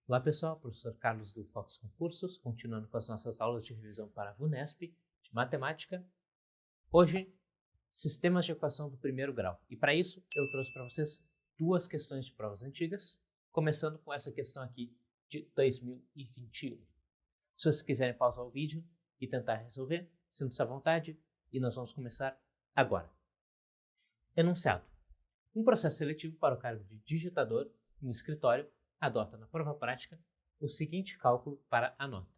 Olá pessoal, professor Carlos do Fox Concursos, continuando com as nossas aulas de revisão para a VUNESP de matemática. Hoje, sistemas de equação do primeiro grau. E para isso, eu trouxe para vocês duas questões de provas antigas, começando com essa questão aqui de 2021. Se vocês quiserem pausar o vídeo e tentar resolver, sinta-se à vontade e nós vamos começar agora. Enunciado. Um processo seletivo para o cargo de digitador em um escritório adota na prova prática o seguinte cálculo para a nota.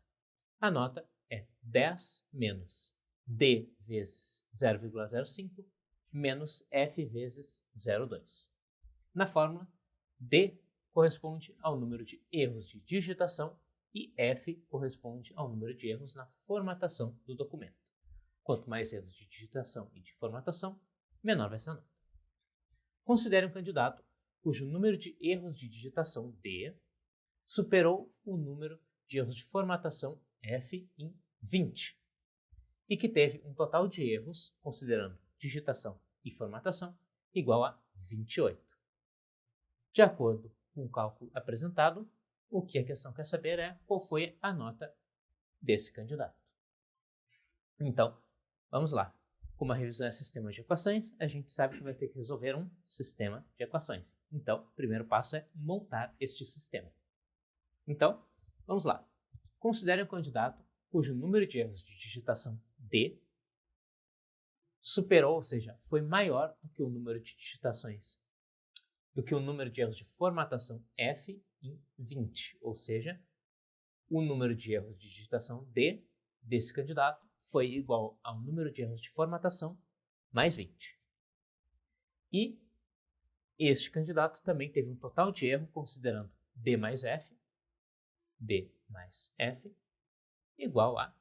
A nota é 10 menos D vezes 0,05 menos F vezes 0,2. Na fórmula, D corresponde ao número de erros de digitação e F corresponde ao número de erros na formatação do documento. Quanto mais erros de digitação e de formatação, menor vai ser a nota. Considere um candidato cujo número de erros de digitação D superou o número de erros de formatação F em 20 e que teve um total de erros, considerando digitação e formatação, igual a 28. De acordo com o cálculo apresentado, o que a questão quer saber é qual foi a nota desse candidato. Então, vamos lá. Como a revisão é sistema de equações, a gente sabe que vai ter que resolver um sistema de equações. Então, o primeiro passo é montar este sistema. Então, vamos lá. Considere um candidato cujo número de erros de digitação D superou, ou seja, foi maior do que o número de digitações, do que o número de erros de formatação F em 20, ou seja, o número de erros de digitação D desse candidato foi igual ao número de erros de formatação mais 20. E este candidato também teve um total de erro considerando D mais F igual a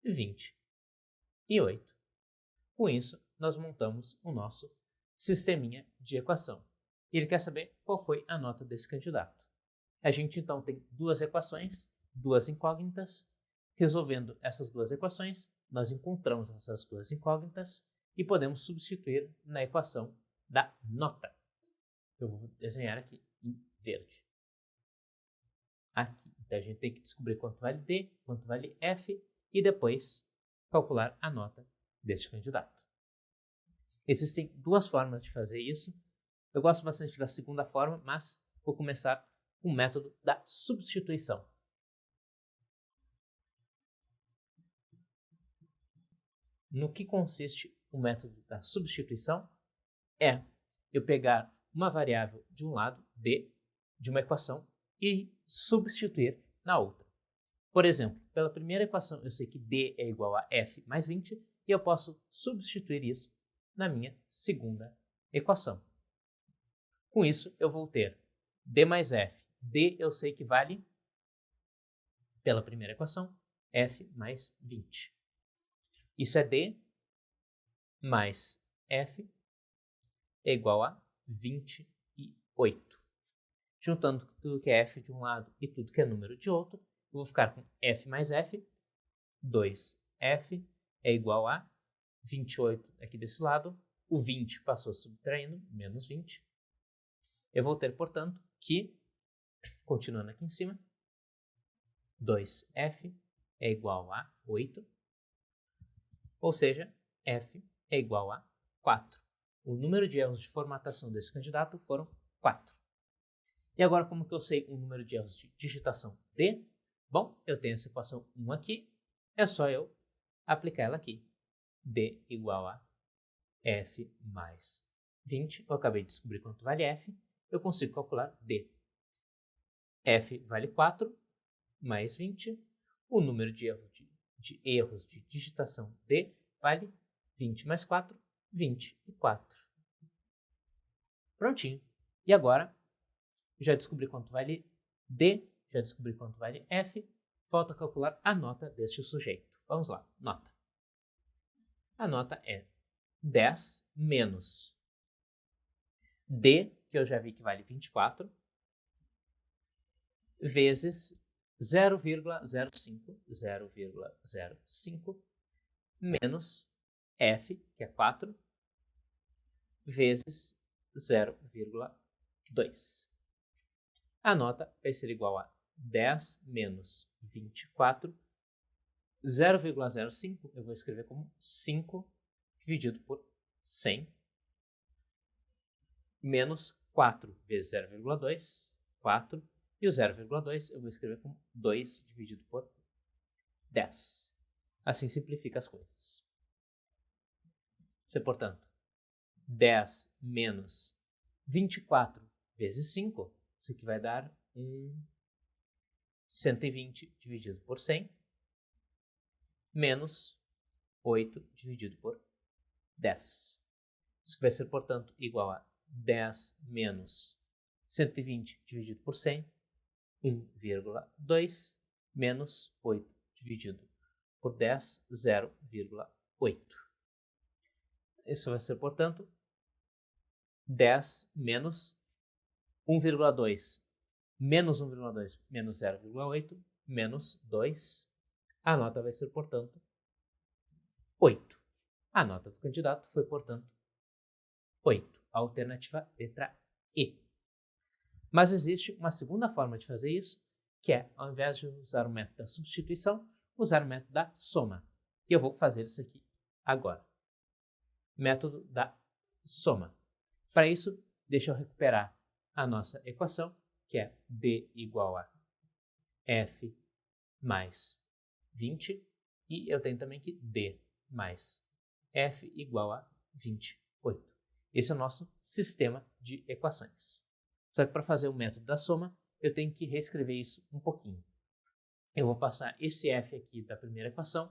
28. Com isso, nós montamos o nosso sisteminha de equação. E ele quer saber qual foi a nota desse candidato. A gente então tem duas equações, duas incógnitas. Resolvendo essas duas equações, nós encontramos essas duas incógnitas e podemos substituir na equação da nota. Eu vou desenhar aqui em verde. Aqui. Então a gente tem que descobrir quanto vale D, quanto vale F e depois calcular a nota deste candidato. Existem duas formas de fazer isso. Eu gosto bastante da segunda forma, mas vou começar com o método da substituição. No que consiste o método da substituição? É eu pegar uma variável de um lado, D, de uma equação, e substituir na outra. Por exemplo, pela primeira equação eu sei que D é igual a F mais 20 e eu posso substituir isso na minha segunda equação. Com isso, eu vou ter D mais F. D eu sei que vale, pela primeira equação, F mais 20. Isso é D mais F é igual a 28. Juntando tudo que é F de um lado e tudo que é número de outro, eu vou ficar com F mais F. 2F é igual a 28 aqui desse lado. O 20 passou subtraindo, menos 20. Eu vou ter, portanto, que, continuando aqui em cima, 2F é igual a 8. Ou seja, F é igual a 4. O número de erros de formatação desse candidato foram 4. E agora, como que eu sei o número de erros de digitação D? Bom, eu tenho essa equação 1 aqui, é só eu aplicar ela aqui. D igual a F mais 20. Eu acabei de descobrir quanto vale F, eu consigo calcular D. F vale 4 mais 20. O número de erros de digitação D vale 20 mais 4, 24. Prontinho. E agora, já descobri quanto vale D, já descobri quanto vale F, falta calcular a nota deste sujeito. Vamos lá, nota. A nota é 10 menos D, que eu já vi que vale 24, vezes 0,05 menos F, que é 4, vezes 0,2. A nota vai ser igual a 10 menos 24, 0,05 eu vou escrever como 5 dividido por 100, menos 4 vezes 0,2, 4, e o 0,2 eu vou escrever como 2 dividido por 10. Assim simplifica as coisas. Isso é, portanto, 10 menos 24 vezes 5, isso aqui vai dar 120 dividido por 100, menos 8 dividido por 10. Isso vai ser, portanto, igual a 10 menos 120 dividido por 100, 1,2, menos 8 dividido por 10, 0,8. Isso vai ser, portanto, 10 menos 1,2 menos 1,2 menos 0,8 menos 2. A nota vai ser, portanto, 8. A nota do candidato foi, portanto, 8. A alternativa letra E. Mas existe uma segunda forma de fazer isso, que é, ao invés de usar o método da substituição, usar o método da soma. E eu vou fazer isso aqui agora. Método da soma. Para isso, deixa eu recuperar a nossa equação, que é D igual a F mais 20, e eu tenho também que D mais F igual a 28. Esse é o nosso sistema de equações. Só que para fazer o método da soma, eu tenho que reescrever isso um pouquinho. Eu vou passar esse F aqui da primeira equação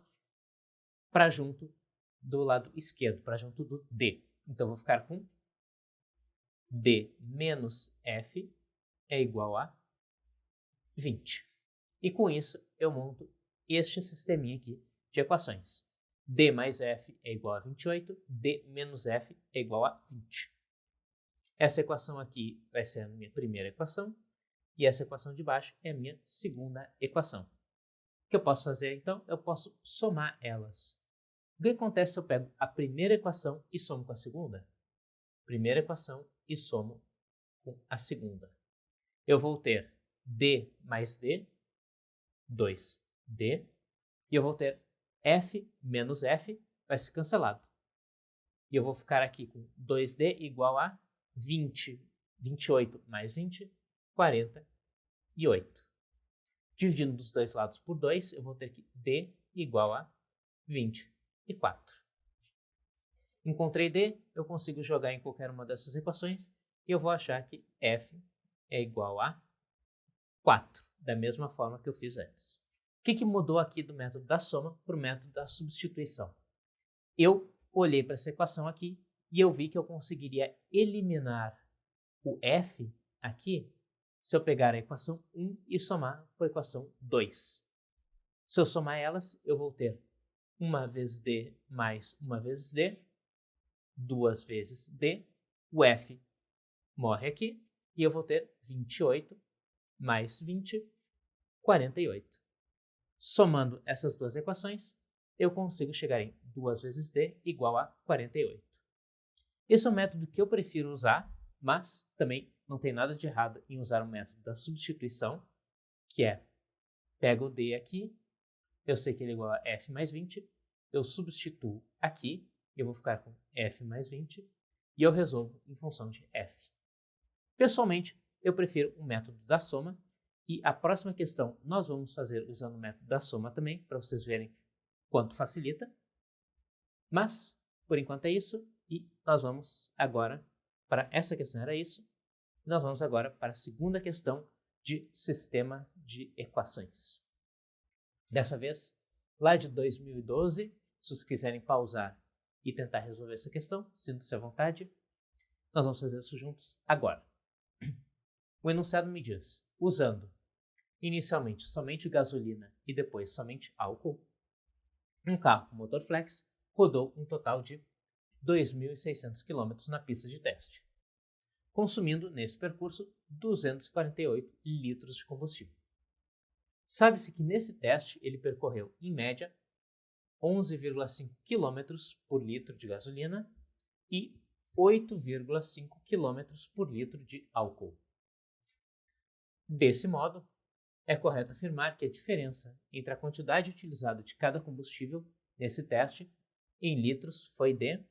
para junto do lado esquerdo, para junto do D. Então, eu vou ficar com D menos F é igual a 20. E com isso, eu monto este sisteminha aqui de equações. D mais F é igual a 28, D menos F é igual a 20. Essa equação aqui vai ser a minha primeira equação, e essa equação de baixo é a minha segunda equação. O que eu posso fazer, então? Eu posso somar elas. O que acontece se eu pego a primeira equação e somo com a segunda? Primeira equação e somo com a segunda. Eu vou ter D mais D, 2D, e eu vou ter F menos F, vai ser cancelado. E eu vou ficar aqui com 2D igual a 20, 28 mais 20, 48. Dividindo dos dois lados por 2, eu vou ter que D igual a 24. Encontrei D, eu consigo jogar em qualquer uma dessas equações e eu vou achar que F é igual a 4, da mesma forma que eu fiz antes. O que mudou aqui do método da soma para o método da substituição? Eu olhei para essa equação aqui e eu vi que eu conseguiria eliminar o F aqui se eu pegar a equação 1 e somar com a equação 2. Se eu somar elas, eu vou ter 1 vezes D mais 1 vezes D, 2 vezes D, o F morre aqui, e eu vou ter 28 mais 20, 48. Somando essas duas equações, eu consigo chegar em 2 vezes D igual a 48. Esse é o método que eu prefiro usar, mas também não tem nada de errado em usar o método da substituição, que é, pego o D aqui, eu sei que ele é igual a F mais 20, eu substituo aqui, eu vou ficar com F mais 20, e eu resolvo em função de F. Pessoalmente, eu prefiro o método da soma, e a próxima questão nós vamos fazer usando o método da soma também, para vocês verem quanto facilita. Mas, por enquanto é isso, e nós vamos agora, para essa questão era isso, e nós vamos agora para a segunda questão de sistema de equações. Dessa vez, lá de 2012, se vocês quiserem pausar e tentar resolver essa questão, sinta-se à vontade. Nós vamos fazer isso juntos agora. O enunciado me diz, usando inicialmente somente gasolina e depois somente álcool, um carro com motor flex rodou um total de 2.600 km na pista de teste, consumindo nesse percurso 248 litros de combustível. Sabe-se que nesse teste ele percorreu, em média, 11,5 km por litro de gasolina e 8,5 km por litro de álcool. Desse modo, é correto afirmar que a diferença entre a quantidade utilizada de cada combustível nesse teste em litros foi de...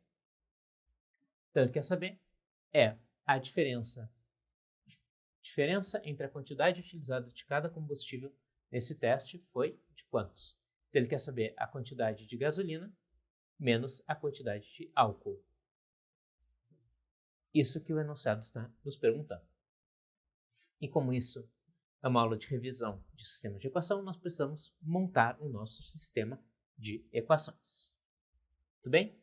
Então, ele quer saber a diferença entre a quantidade utilizada de cada combustível nesse teste foi de quantos? Então, ele quer saber a quantidade de gasolina menos a quantidade de álcool. Isso que o enunciado está nos perguntando. E como isso é uma aula de revisão de sistema de equação, nós precisamos montar o nosso sistema de equações. Tudo bem?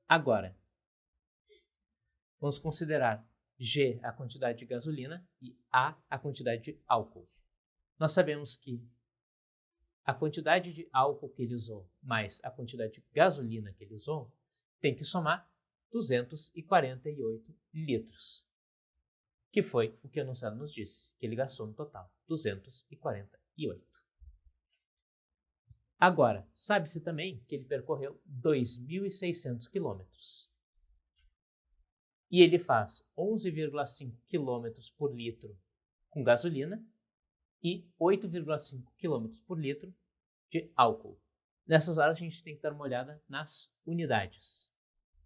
Agora, vamos considerar G a quantidade de gasolina e a quantidade de álcool. Nós sabemos que a quantidade de álcool que ele usou mais a quantidade de gasolina que ele usou tem que somar 248 litros, que foi o que o enunciado nos disse, que ele gastou no total, 248. Agora, sabe-se também que ele percorreu 2.600 quilômetros. E ele faz 11,5 km por litro com gasolina e 8,5 km por litro de álcool. Nessas horas a gente tem que dar uma olhada nas unidades.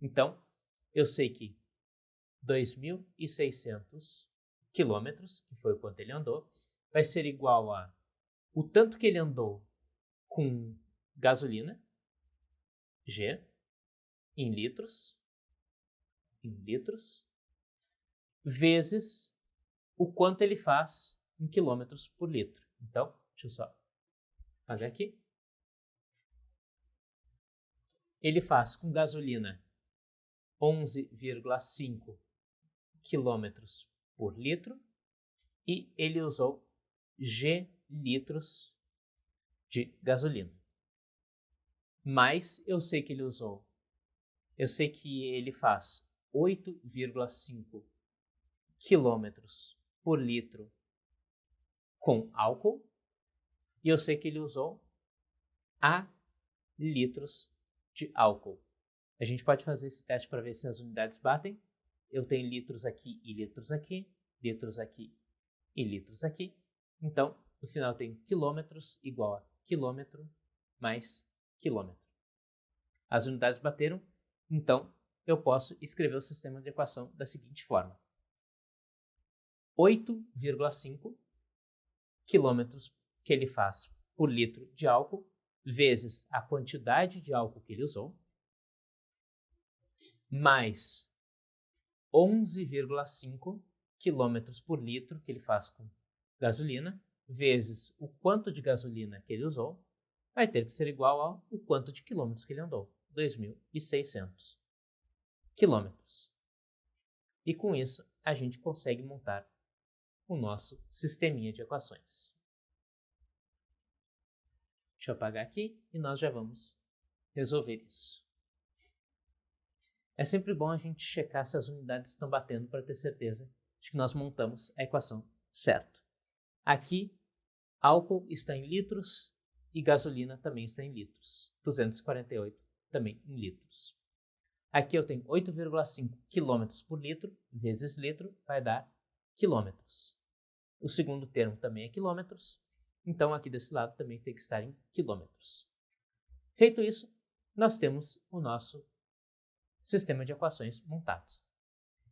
Então, eu sei que 2.600 quilômetros, que foi o quanto ele andou, vai ser igual a o tanto que ele andou com gasolina, G, em litros, vezes o quanto ele faz em quilômetros por litro. Então, deixa eu só fazer aqui. Ele faz com gasolina 11,5 quilômetros por litro e ele usou G litros de gasolina. Mas eu sei que ele faz 8,5 quilômetros por litro com álcool e eu sei que ele usou A litros de álcool. A gente pode fazer esse teste para ver se as unidades batem. Eu tenho litros aqui e litros aqui, litros aqui e litros aqui. Então, no final eu tenho quilômetros igual a quilômetro mais quilômetro. As unidades bateram, então eu posso escrever o sistema de equação da seguinte forma. 8,5 quilômetros que ele faz por litro de álcool, vezes a quantidade de álcool que ele usou, mais 11,5 quilômetros por litro que ele faz com gasolina, vezes o quanto de gasolina que ele usou, vai ter que ser igual ao quanto de quilômetros que ele andou, 2.600 quilômetros. E com isso, a gente consegue montar o nosso sisteminha de equações. Deixa eu apagar aqui e nós já vamos resolver isso. É sempre bom a gente checar se as unidades estão batendo para ter certeza de que nós montamos a equação certo. Aqui, álcool está em litros e gasolina também está em litros. 248 também em litros. Aqui eu tenho 8,5 km por litro, vezes litro, vai dar quilômetros. O segundo termo também é quilômetros, então aqui desse lado também tem que estar em quilômetros. Feito isso, nós temos o nosso sistema de equações montados.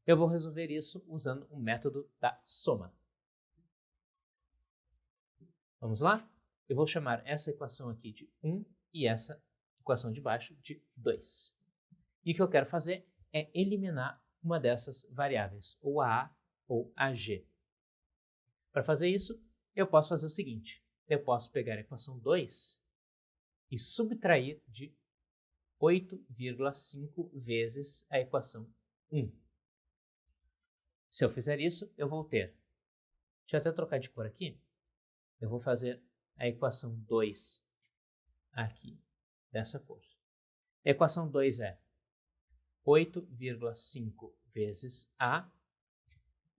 Eu vou resolver isso usando o método da soma. Vamos lá? Eu vou chamar essa equação aqui de 1 e essa equação de baixo de 2. E o que eu quero fazer é eliminar uma dessas variáveis, ou a ou a g. Para fazer isso, eu posso fazer o seguinte. Eu posso pegar a equação 2 e subtrair de 8,5 vezes a equação 1. Se eu fizer isso, eu vou ter... Deixa eu até trocar de cor aqui. Eu vou fazer a equação 2 aqui, dessa cor. A equação 2 é 8,5 vezes A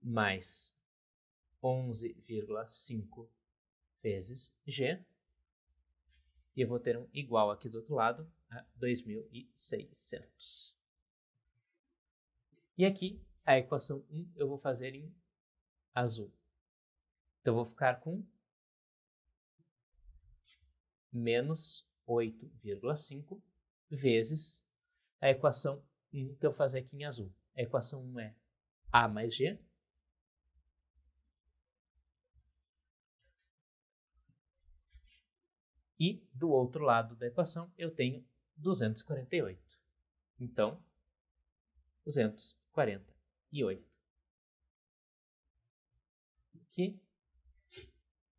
mais 11,5 vezes G. E eu vou ter um igual aqui do outro lado a 2.600. E aqui, a equação 1 eu vou fazer em azul. Então, eu vou ficar com menos 8,5 vezes a equação 1 que eu fazer aqui em azul. A equação 1 é A mais G. E do outro lado da equação eu tenho 248. Então, 248. Que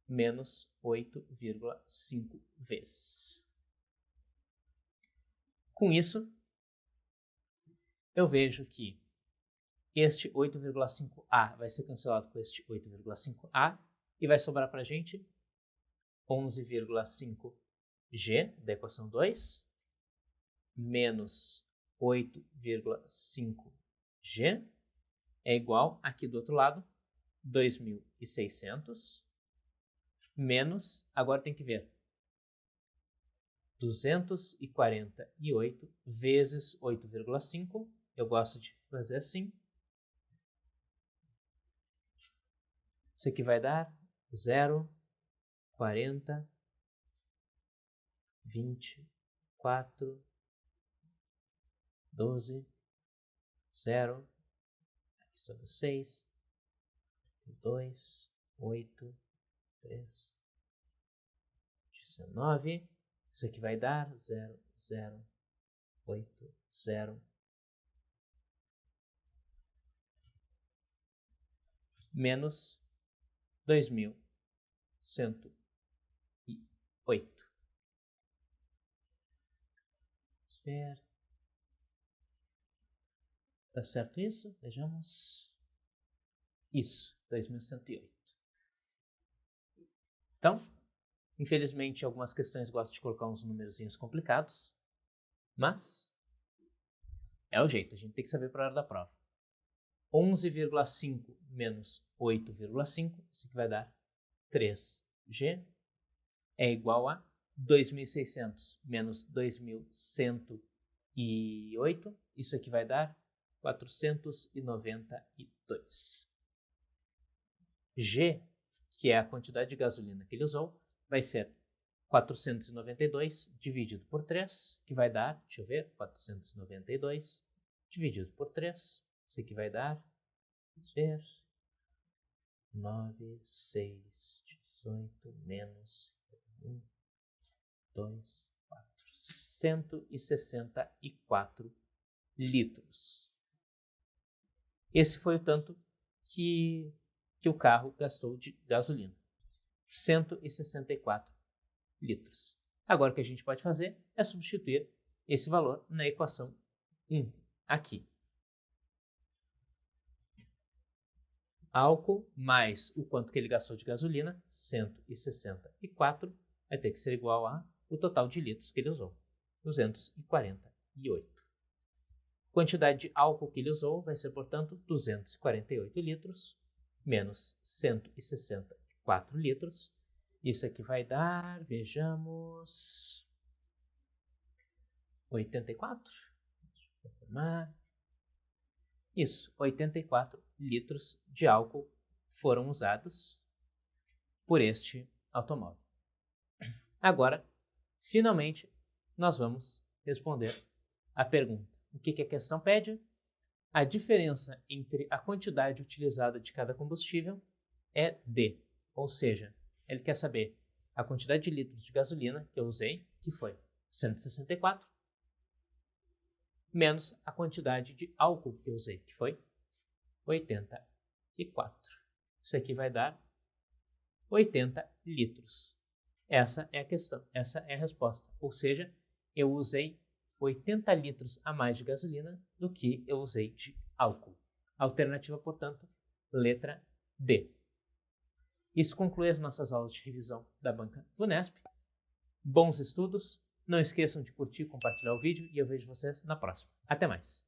menos 8,5 vezes. Com isso, eu vejo que este 8,5A vai ser cancelado com este 8,5A e vai sobrar para a gente 11,5G da equação 2 menos 8,5G é igual, aqui do outro lado, 2.600 menos, agora tem que ver, 248 vezes 8,5, eu gosto de fazer assim. Isso aqui vai dar 0, 40, 24, 12, 0, aqui sobre 6, 2, 8, 3, 19, isso aqui vai dar 0, 0, 8, 0, menos 2.108. Vamos ver. Tá certo isso? Vejamos. Isso, 2.108. Então, infelizmente, algumas questões gostam de colocar uns númerozinhos complicados, mas é o jeito, a gente tem que saber para a hora da prova. 11,5 menos 8,5, isso que vai dar 3G, é igual a 2.600 menos 2.108, isso aqui vai dar 492. G, que é a quantidade de gasolina que ele usou, vai ser 492 dividido por 3, que vai dar, deixa eu ver, 492 dividido por 3, isso aqui vai dar, vamos ver, 9, 6, 18, menos 1, 2, 4, 164 litros. Esse foi o tanto que o carro gastou de gasolina. 164 litros. Agora o que a gente pode fazer é substituir esse valor na equação 1 aqui. Álcool mais o quanto que ele gastou de gasolina, 164, vai ter que ser igual a o total de litros que ele usou, 248. Quantidade de álcool que ele usou vai ser, portanto, 248 litros menos 164 litros. Isso aqui vai dar, vejamos, 84. Vou confirmar. Isso, 84 litros de álcool foram usados por este automóvel. Agora, finalmente, nós vamos responder a pergunta. O que a questão pede? A diferença entre a quantidade utilizada de cada combustível é D, ou seja, ele quer saber a quantidade de litros de gasolina que eu usei, que foi 164, menos a quantidade de álcool que eu usei, que foi 84. Isso aqui vai dar 80 litros. Essa é a questão, essa é a resposta. Ou seja, eu usei 80 litros a mais de gasolina do que eu usei de álcool. Alternativa, portanto, letra D. Isso conclui as nossas aulas de revisão da banca VUNESP. Bons estudos, não esqueçam de curtir e compartilhar o vídeo e eu vejo vocês na próxima. Até mais!